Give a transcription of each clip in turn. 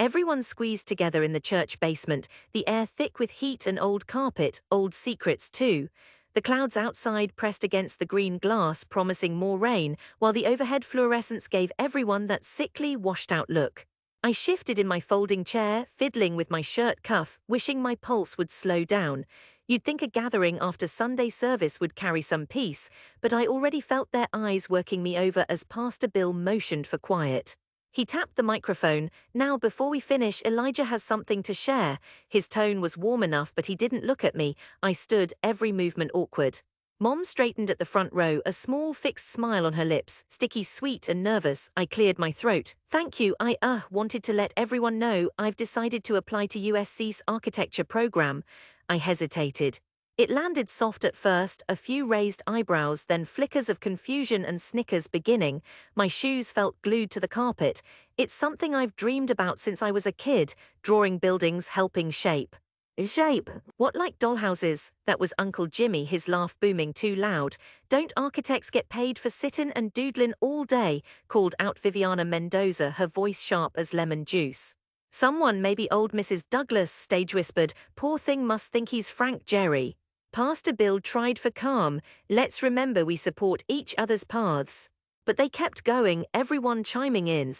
Everyone squeezed together in the church basement, the air thick with heat and old carpet, old secrets too. The clouds outside pressed against the green glass, promising more rain, while the overhead fluorescence gave everyone that sickly, washed-out look. I shifted in my folding chair, fiddling with my shirt cuff, wishing my pulse would slow down. You'd think a gathering after Sunday service would carry some peace, but I already felt their eyes working me over as Pastor Bill motioned for quiet. He tapped the microphone. "Now, before we finish, Elijah has something to share." His tone was warm enough, but he didn't look at me. I stood, every movement awkward. Mom straightened at the front row, a small fixed smile on her lips, sticky sweet and nervous. I cleared my throat. "Thank you, I wanted to let everyone know I've decided to apply to USC's architecture program." I hesitated. It landed soft at first, a few raised eyebrows, then flickers of confusion and snickers beginning. My shoes felt glued to the carpet. "It's something I've dreamed about since I was a kid, drawing buildings, helping shape." "Shape? What, like dollhouses?" That was Uncle Jimmy, his laugh booming too loud. "Don't architects get paid for sittin' and doodlin' all day?" called out Viviana Mendoza, her voice sharp as lemon juice. "Someone, maybe old Mrs. Douglas," stage whispered. "Poor thing must think he's Frank Jerry." Pastor Bill tried for calm. "Let's remember we support each other's paths." But they kept going, everyone chiming in.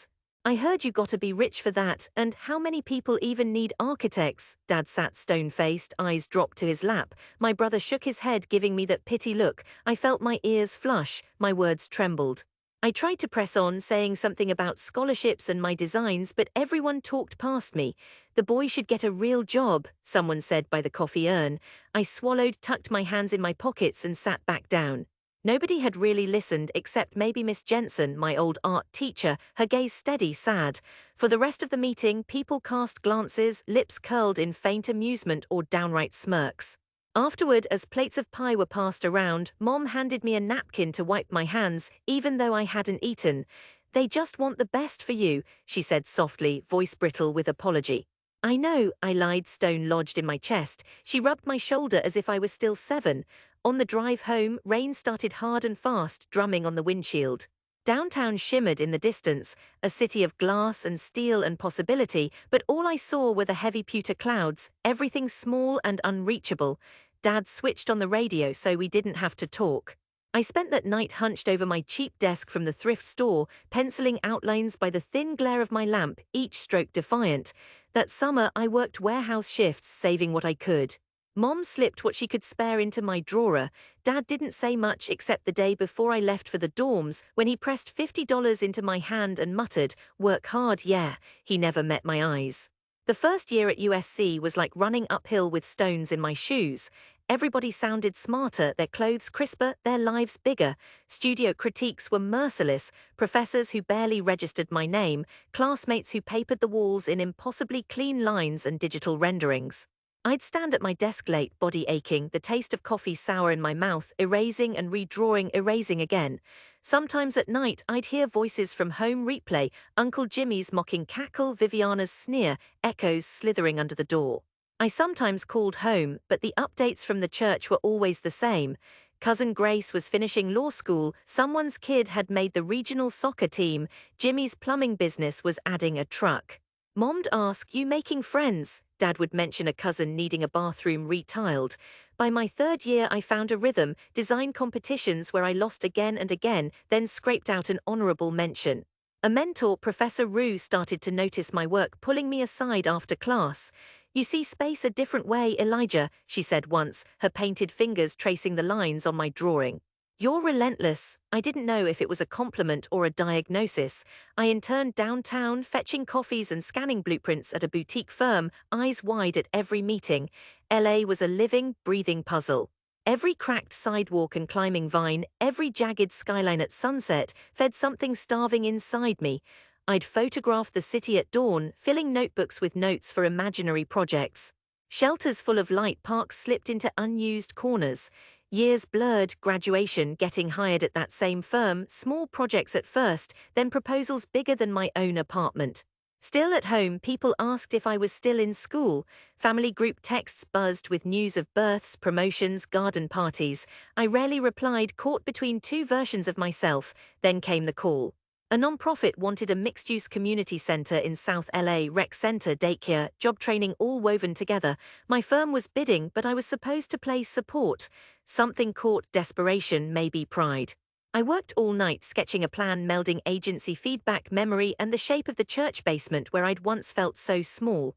"I heard you gotta be rich for that, and how many people even need architects?" Dad sat stone-faced, eyes dropped to his lap. My brother shook his head, giving me that pity look. I felt my ears flush, my words trembled. I tried to press on, saying something about scholarships and my designs, but everyone talked past me. "The boy should get a real job," someone said by the coffee urn. I swallowed, tucked my hands in my pockets, and sat back down. Nobody had really listened except maybe Miss Jensen, my old art teacher, her gaze steady, sad. For the rest of the meeting, people cast glances, lips curled in faint amusement or downright smirks. Afterward, as plates of pie were passed around, Mom handed me a napkin to wipe my hands, even though I hadn't eaten. "They just want the best for you," she said softly, voice brittle with apology. "I know," I lied, stone lodged in my chest. She rubbed my shoulder as if I was still 7. On the drive home, rain started hard and fast, drumming on the windshield. Downtown shimmered in the distance, a city of glass and steel and possibility, but all I saw were the heavy pewter clouds, everything small and unreachable. Dad switched on the radio so we didn't have to talk. I spent that night hunched over my cheap desk from the thrift store, penciling outlines by the thin glare of my lamp, each stroke defiant. That summer, I worked warehouse shifts, saving what I could. Mom slipped what she could spare into my drawer. Dad didn't say much except the day before I left for the dorms, when he pressed $50 into my hand and muttered, "Work hard, yeah." He never met my eyes. The first year at USC was like running uphill with stones in my shoes. Everybody sounded smarter, their clothes crisper, their lives bigger. Studio critiques were merciless, professors who barely registered my name, classmates who papered the walls in impossibly clean lines and digital renderings. I'd stand at my desk late, body aching, the taste of coffee sour in my mouth, erasing and redrawing, erasing again. Sometimes at night, I'd hear voices from home replay, Uncle Jimmy's mocking cackle, Viviana's sneer, echoes slithering under the door. I sometimes called home, but the updates from the church were always the same. Cousin Grace was finishing law school, someone's kid had made the regional soccer team, Jimmy's plumbing business was adding a truck. Mom'd ask, "You making friends?" Dad would mention a cousin needing a bathroom retiled. By my 3rd year, I found a rhythm, design competitions where I lost again and again, then scraped out an honorable mention. A mentor, Professor Rue, started to notice my work, pulling me aside after class. "You see space a different way, Elijah," she said once, her painted fingers tracing the lines on my drawing. "You're relentless." I didn't know if it was a compliment or a diagnosis. I interned downtown, fetching coffees and scanning blueprints at a boutique firm, eyes wide at every meeting. LA was a living, breathing puzzle. Every cracked sidewalk and climbing vine, every jagged skyline at sunset, fed something starving inside me. I'd photograph the city at dawn, filling notebooks with notes for imaginary projects. Shelters full of light, parks slipped into unused corners. Years blurred, graduation, getting hired at that same firm, small projects at first, then proposals bigger than my own apartment. Still at home, people asked if I was still in school. Family group texts buzzed with news of births, promotions, garden parties. I rarely replied, caught between 2 versions of myself. Then came the call. A nonprofit wanted a mixed-use community center in South LA, rec center, daycare, job training all woven together. My firm was bidding, but I was supposed to play support. Something caught desperation, maybe pride. I worked all night sketching a plan melding agency feedback, memory, and the shape of the church basement where I'd once felt so small.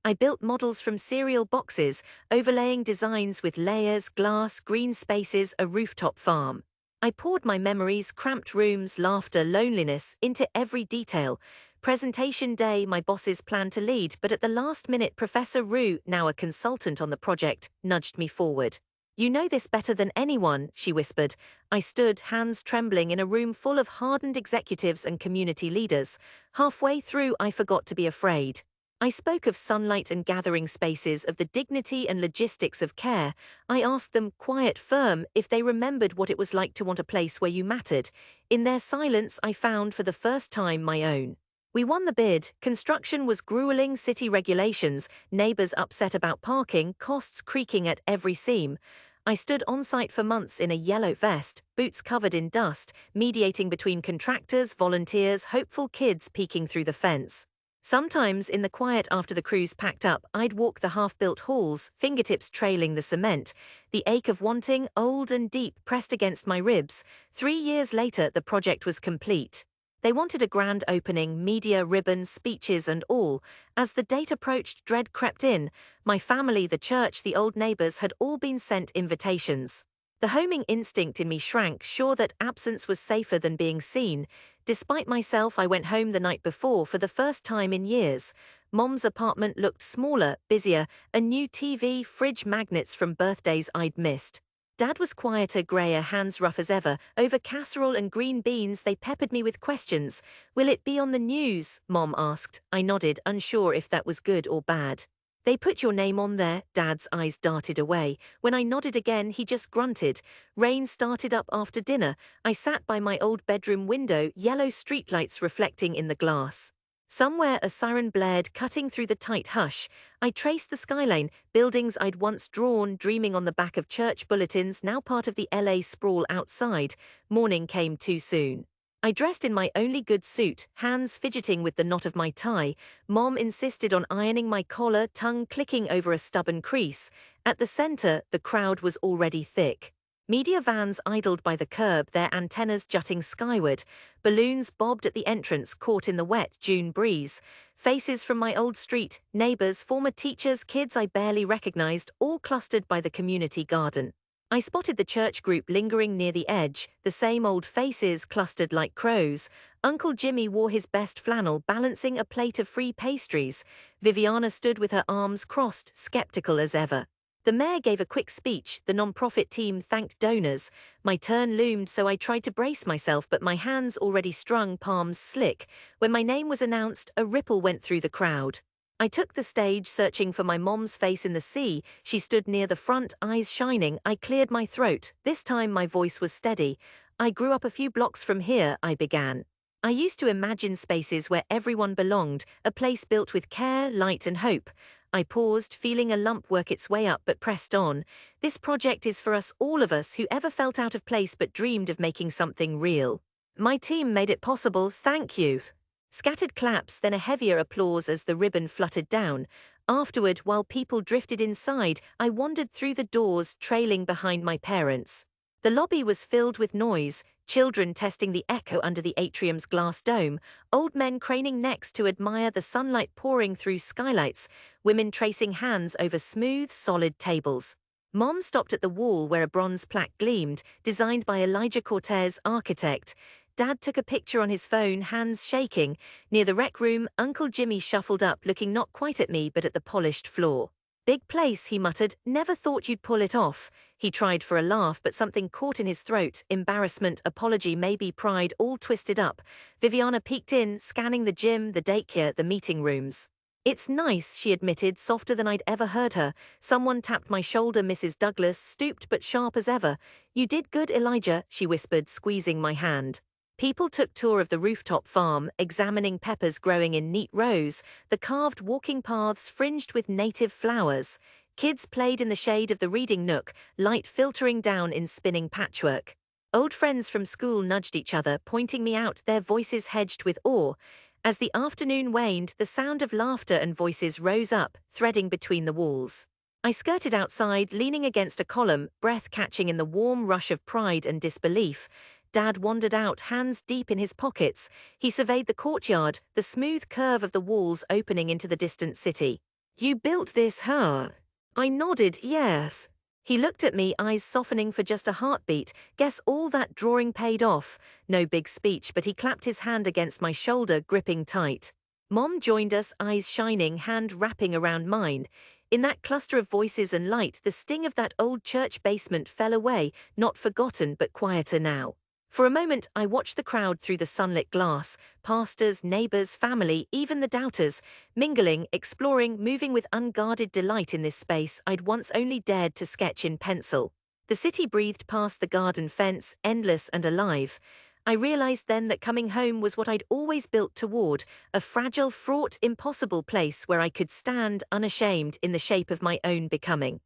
I built models from cereal boxes, overlaying designs with layers, glass, green spaces, a rooftop farm. I poured my memories, cramped rooms, laughter, loneliness, into every detail. Presentation day, my bosses planned to lead, but at the last minute Professor Rue, now a consultant on the project, nudged me forward. "You know this better than anyone," she whispered. I stood, hands trembling, in a room full of hardened executives and community leaders. Halfway through, I forgot to be afraid. I spoke of sunlight and gathering spaces, of the dignity and logistics of care. I asked them, quiet, firm, if they remembered what it was like to want a place where you mattered. In their silence, I found for the first time my own. We won the bid. Construction was grueling, city regulations, neighbors upset about parking, costs creaking at every seam. I stood on site for months in a yellow vest, boots covered in dust, mediating between contractors, volunteers, hopeful kids peeking through the fence. Sometimes, in the quiet after the crews packed up, I'd walk the half-built halls, fingertips trailing the cement, the ache of wanting, old and deep, pressed against my ribs. 3 years later, the project was complete. They wanted a grand opening, media, ribbons, speeches and all. As the date approached, dread crept in. My family, the church, the old neighbors had all been sent invitations. The homing instinct in me shrank, sure that absence was safer than being seen. Despite myself, I went home the night before for the first time in years. Mom's apartment looked smaller, busier, a new TV, fridge, magnets from birthdays I'd missed. Dad was quieter, grayer, hands rough as ever. Over casserole and green beans, they peppered me with questions. "Will it be on the news?" Mom asked. I nodded, unsure if that was good or bad. "They put your name on there." Dad's eyes darted away. When I nodded again, he just grunted. Rain started up after dinner. I sat by my old bedroom window, yellow streetlights reflecting in the glass. Somewhere a siren blared, cutting through the tight hush. I traced the skyline, buildings I'd once drawn, dreaming on the back of church bulletins, now part of the LA sprawl outside. Morning came too soon. I dressed in my only good suit, hands fidgeting with the knot of my tie. Mom insisted on ironing my collar, tongue clicking over a stubborn crease. At the center, the crowd was already thick. Media vans idled by the curb, their antennas jutting skyward. Balloons bobbed at the entrance, caught in the wet June breeze. Faces from my old street, neighbors, former teachers, kids I barely recognized, all clustered by the community garden. I spotted the church group lingering near the edge, the same old faces clustered like crows. Uncle Jimmy wore his best flannel, balancing a plate of free pastries. Viviana stood with her arms crossed, skeptical as ever. The mayor gave a quick speech, the nonprofit team thanked donors. My turn loomed, so I tried to brace myself, but my hands already strung, palms slick. When my name was announced, a ripple went through the crowd. I took the stage, searching for my mom's face in the sea. She stood near the front, eyes shining. I cleared my throat. This time my voice was steady. "I grew up a few blocks from here," I began. I used to imagine spaces where everyone belonged, a place built with care, light and hope. I paused, feeling a lump work its way up, but pressed on. "This project is for us, all of us, who ever felt out of place but dreamed of making something real. My team made it possible, thank you." Scattered claps, then a heavier applause as the ribbon fluttered down. Afterward, while people drifted inside, I wandered through the doors, trailing behind my parents. The lobby was filled with noise, children testing the echo under the atrium's glass dome, old men craning necks to admire the sunlight pouring through skylights, women tracing hands over smooth, solid tables. Mom stopped at the wall where a bronze plaque gleamed, designed by Elijah Cortez, architect. Dad took a picture on his phone, hands shaking. Near the rec room, Uncle Jimmy shuffled up, looking not quite at me but at the polished floor. "Big place," he muttered. "Never thought you'd pull it off." He tried for a laugh, but something caught in his throat. Embarrassment, apology, maybe pride, all twisted up. Viviana peeked in, scanning the gym, the daycare, the meeting rooms. "It's nice," she admitted, softer than I'd ever heard her. Someone tapped my shoulder. Mrs. Douglas, stooped but sharp as ever. "You did good, Elijah," she whispered, squeezing my hand. People took tour of the rooftop farm, examining peppers growing in neat rows, the carved walking paths fringed with native flowers. Kids played in the shade of the reading nook, light filtering down in spinning patchwork. Old friends from school nudged each other, pointing me out, their voices hedged with awe. As the afternoon waned, the sound of laughter and voices rose up, threading between the walls. I skirted outside, leaning against a column, breath catching in the warm rush of pride and disbelief. Dad wandered out, hands deep in his pockets. He surveyed the courtyard, the smooth curve of the walls opening into the distant city. "You built this, huh?" I nodded, yes. He looked at me, eyes softening for just a heartbeat. Guess all that drawing paid off. No big speech, but he clapped his hand against my shoulder, gripping tight. Mom joined us, eyes shining, hand wrapping around mine. In that cluster of voices and light, the sting of that old church basement fell away, not forgotten but quieter now. For a moment, I watched the crowd through the sunlit glass, pastors, neighbors, family, even the doubters, mingling, exploring, moving with unguarded delight in this space I'd once only dared to sketch in pencil. The city breathed past the garden fence, endless and alive. I realized then that coming home was what I'd always built toward, a fragile, fraught, impossible place where I could stand, unashamed, in the shape of my own becoming.